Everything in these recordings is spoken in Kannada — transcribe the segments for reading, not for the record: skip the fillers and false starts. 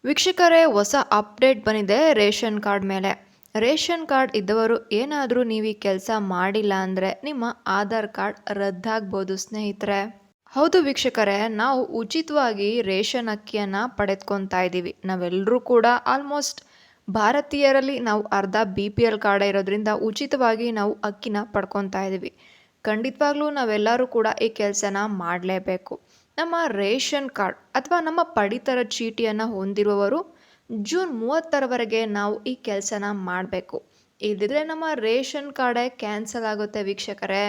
ವೀಕ್ಷಕರೇ, ಹೊಸ ಅಪ್ಡೇಟ್ ಬಂದಿದೆ ರೇಷನ್ ಕಾರ್ಡ್ ಮೇಲೆ. ರೇಷನ್ ಕಾರ್ಡ್ ಇದ್ದವರು ಏನಾದರೂ ನೀವು ಈ ಕೆಲಸ ಮಾಡಿಲ್ಲ ಅಂದರೆ ನಿಮ್ಮ ಆಧಾರ್ ಕಾರ್ಡ್ ರದ್ದಾಗ್ಬೋದು ಸ್ನೇಹಿತರೆ. ಹೌದು ವೀಕ್ಷಕರೇ, ನಾವು ಉಚಿತವಾಗಿ ರೇಷನ್ ಅಕ್ಕಿಯನ್ನು ಪಡೆದುಕೊತಾ ಇದ್ದೀವಿ. ನಾವೆಲ್ಲರೂ ಕೂಡ ಆಲ್ಮೋಸ್ಟ್ ಭಾರತೀಯರಲ್ಲಿ ನಾವು ಅರ್ಧ BPL ಕಾರ್ಡ್ ಇರೋದ್ರಿಂದ ಉಚಿತವಾಗಿ ನಾವು ಅಕ್ಕಿನ ಪಡ್ಕೊತಾ ಇದ್ದೀವಿ. ಖಂಡಿತವಾಗ್ಲೂ ನಾವೆಲ್ಲರೂ ಕೂಡ ಈ ಕೆಲಸನ ಮಾಡಲೇಬೇಕು. ನಮ್ಮ ರೇಷನ್ ಕಾರ್ಡ್ ಅಥವಾ ನಮ್ಮ ಪಡಿತರ ಚೀಟಿಯನ್ನು ಹೊಂದಿರುವವರು ಜೂನ್ 30ರವರೆಗೆ ನಾವು ಈ ಕೆಲಸನ ಮಾಡಬೇಕು. ಇಲ್ಲದಿದ್ದರೆ ನಮ್ಮ ರೇಷನ್ ಕಾರ್ಡೇ ಕ್ಯಾನ್ಸಲ್ ಆಗುತ್ತೆ ವೀಕ್ಷಕರೇ.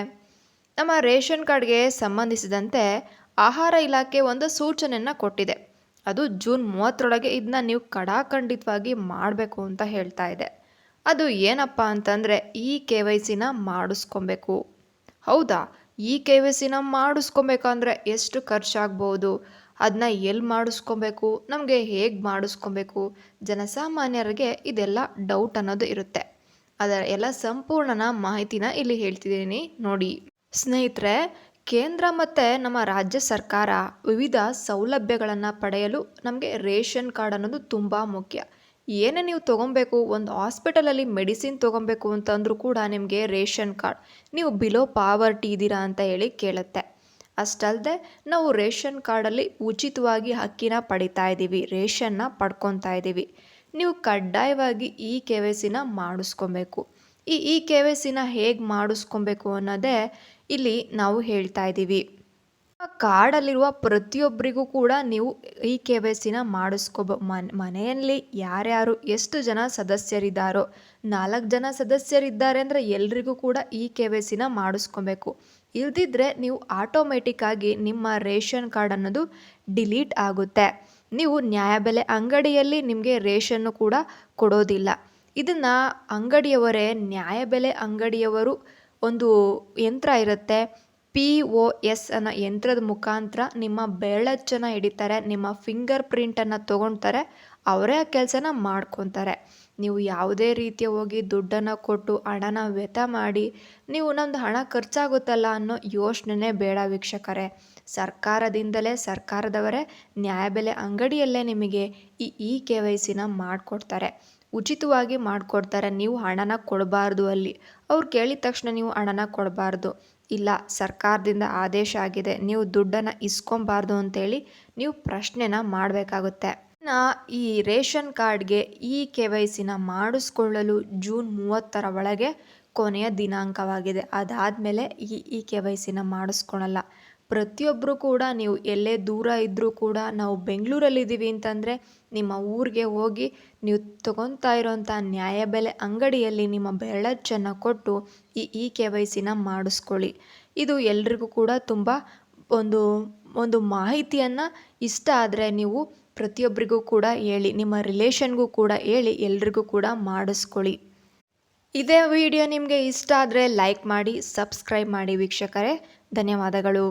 ನಮ್ಮ ರೇಷನ್ ಕಾರ್ಡ್ಗೆ ಸಂಬಂಧಿಸಿದಂತೆ ಆಹಾರ ಇಲಾಖೆ ಒಂದು ಸೂಚನೆಯನ್ನು ಕೊಟ್ಟಿದೆ. ಅದು ಜೂನ್ 30ರೊಳಗೆ ಇದನ್ನ ನೀವು ಖಡಾಖಂಡಿತವಾಗಿ ಮಾಡಬೇಕು ಅಂತ ಹೇಳ್ತಾ ಇದೆ. ಅದು ಏನಪ್ಪ ಅಂತಂದರೆ KYCನ ಮಾಡಿಸ್ಕೊಬೇಕು. ಹೌದಾ, KYCನ ಮಾಡಿಸ್ಕೊಬೇಕಂದ್ರೆ ಎಷ್ಟು ಖರ್ಚಾಗ್ಬೋದು, ಅದನ್ನ ಎಲ್ಲಿ ಮಾಡಿಸ್ಕೊಬೇಕು, ನಮಗೆ ಹೇಗೆ ಮಾಡಿಸ್ಕೊಬೇಕು, ಜನಸಾಮಾನ್ಯರಿಗೆ ಇದೆಲ್ಲ ಡೌಟ್ ಅನ್ನೋದು ಇರುತ್ತೆ. ಅದರ ಎಲ್ಲ ಸಂಪೂರ್ಣ ಮಾಹಿತಿನ ಇಲ್ಲಿ ಹೇಳ್ತಿದ್ದೀನಿ ನೋಡಿ ಸ್ನೇಹಿತರೆ. ಕೇಂದ್ರ ಮತ್ತು ನಮ್ಮ ರಾಜ್ಯ ಸರ್ಕಾರ ವಿವಿಧ ಸೌಲಭ್ಯಗಳನ್ನು ಪಡೆಯಲು ನಮಗೆ ರೇಷನ್ ಕಾರ್ಡ್ ಅನ್ನೋದು ತುಂಬ ಮುಖ್ಯ. ಏನೇ ನೀವು ತೊಗೊಬೇಕು, ಒಂದು ಹಾಸ್ಪಿಟಲಲ್ಲಿ ಮೆಡಿಸಿನ್ ತೊಗೊಬೇಕು ಅಂತಂದ್ರೂ ಕೂಡ ನಿಮಗೆ ರೇಷನ್ ಕಾರ್ಡ್, ನೀವು ಬಿಲೋ ಪಾವರ್ಟಿ ಇದ್ದೀರಾ ಅಂತ ಹೇಳಿ ಕೇಳುತ್ತೆ. ಅಷ್ಟಲ್ಲದೆ ನಾವು ರೇಷನ್ ಕಾರ್ಡಲ್ಲಿ ಉಚಿತವಾಗಿ ಅಕ್ಕಿನ ಪಡಿತಾ ಇದ್ದೀವಿ, ರೇಷನ್ನ ಪಡ್ಕೊತಾ ಇದ್ದೀವಿ. ನೀವು ಕಡ್ಡಾಯವಾಗಿ KYCನ ಮಾಡಿಸ್ಕೊಬೇಕು. KYCನ ಹೇಗೆ ಮಾಡಿಸ್ಕೊಬೇಕು ಅನ್ನೋದೇ ಇಲ್ಲಿ ನಾವು ಹೇಳ್ತಾ ಇದ್ದೀವಿ. ಕಾರ್ಡಲ್ಲಿರುವ ಪ್ರತಿಯೊಬ್ಬರಿಗೂ ಕೂಡ ನೀವು KYCನ ಮನೆಯಲ್ಲಿ ಯಾರ್ಯಾರು ಎಷ್ಟು ಜನ ಸದಸ್ಯರಿದ್ದಾರೋ, 4 ಜನ ಸದಸ್ಯರಿದ್ದಾರೆ ಅಂದರೆ ಎಲ್ರಿಗೂ ಕೂಡ KYCನ ಮಾಡಿಸ್ಕೊಬೇಕು. ಇಲ್ದಿದ್ರೆ ನೀವು ಆಟೋಮೆಟಿಕ್ಕಾಗಿ ನಿಮ್ಮ ರೇಷನ್ ಕಾರ್ಡ್ ಅನ್ನೋದು ಡಿಲೀಟ್ ಆಗುತ್ತೆ. ನೀವು ನ್ಯಾಯಬೆಲೆ ಅಂಗಡಿಯಲ್ಲಿ ನಿಮಗೆ ರೇಷನ್ನು ಕೂಡ ಕೊಡೋದಿಲ್ಲ. ಇದನ್ನು ಅಂಗಡಿಯವರೇ, ನ್ಯಾಯಬೆಲೆ ಅಂಗಡಿಯವರು ಒಂದು ಯಂತ್ರ ಇರುತ್ತೆ, POS ಅನ್ನೋ ಯಂತ್ರದ ಮುಖಾಂತರ ನಿಮ್ಮ ಬೆರಳಚ್ಚನ್ನು ಹಿಡಿತಾರೆ, ನಿಮ್ಮ ಫಿಂಗರ್ ಪ್ರಿಂಟನ್ನು ತೊಗೊಳ್ತಾರೆ, ಅವರೇ ಆ ಕೆಲಸನ ಮಾಡ್ಕೊತಾರೆ. ನೀವು ಯಾವುದೇ ರೀತಿಯ ಹೋಗಿ ದುಡ್ಡನ್ನು ಕೊಟ್ಟು ಹಣನ ವ್ಯರ್ಥ ಮಾಡಿ ನೀವು ನಮ್ಮದು ಹಣ ಖರ್ಚಾಗುತ್ತಲ್ಲ ಅನ್ನೋ ಯೋಚನೆ ಬೇಡ ವೀಕ್ಷಕರೇ. ಸರ್ಕಾರದವರೇ ನ್ಯಾಯಬೆಲೆ ಅಂಗಡಿಯಲ್ಲೇ ನಿಮಗೆ KYCನ ಮಾಡಿಕೊಡ್ತಾರೆ, ಉಚಿತವಾಗಿ ಮಾಡಿಕೊಡ್ತಾರೆ. ನೀವು ಹಣನ ಕೊಡಬಾರ್ದು, ಅಲ್ಲಿ ಅವ್ರು ಕೇಳಿದ ತಕ್ಷಣ ನೀವು ಹಣನ ಕೊಡಬಾರ್ದು. ಇಲ್ಲ, ಸರ್ಕಾರದಿಂದ ಆದೇಶ ಆಗಿದೆ, ನೀವು ದುಡ್ಡನ್ನು ಇಸ್ಕೊಬಾರ್ದು ಅಂತೇಳಿ ನೀವು ಪ್ರಶ್ನೆನ ಮಾಡಬೇಕಾಗುತ್ತೆ. ಈ ರೇಷನ್ ಕಾರ್ಡ್ಗೆ KYCನ ಮಾಡಿಸ್ಕೊಳ್ಳಲು ಜೂನ್ 30ರ ಒಳಗೆ ಕೊನೆಯ ದಿನಾಂಕವಾಗಿದೆ. ಅದಾದಮೇಲೆ KYCನ ಮಾಡಿಸ್ಕೊಳಲ್ಲ. ಪ್ರತಿಯೊಬ್ಬರು ಕೂಡ ನೀವು ಎಲ್ಲೇ ದೂರ ಇದ್ದರೂ ಕೂಡ, ನಾವು ಬೆಂಗಳೂರಲ್ಲಿದ್ದೀವಿ ಅಂತಂದರೆ ನಿಮ್ಮ ಊರಿಗೆ ಹೋಗಿ ನೀವು ತಗೊತಾ ಇರೋಂಥ ನ್ಯಾಯಬೆಲೆ ಅಂಗಡಿಯಲ್ಲಿ ನಿಮ್ಮ ಬೆರಳಚ್ಚನ್ನು ಕೊಟ್ಟು KYCನ ಮಾಡಿಸ್ಕೊಳ್ಳಿ. ಇದು ಎಲ್ರಿಗೂ ಕೂಡ ತುಂಬ ಒಂದು ಮಾಹಿತಿಯನ್ನು ಇಷ್ಟ ಆದರೆ ನೀವು ಪ್ರತಿಯೊಬ್ಬರಿಗೂ ಕೂಡ ಹೇಳಿ, ನಿಮ್ಮ ರಿಲೇಷನ್ಗೂ ಕೂಡ ಹೇಳಿ, ಎಲ್ರಿಗೂ ಕೂಡ ಮಾಡಿಸ್ಕೊಳ್ಳಿ. ಇದೇ ವಿಡಿಯೋ ನಿಮಗೆ ಇಷ್ಟ ಆದರೆ ಲೈಕ್ ಮಾಡಿ, ಸಬ್ಸ್ಕ್ರೈಬ್ ಮಾಡಿ ವೀಕ್ಷಕರೇ. ಧನ್ಯವಾದಗಳು.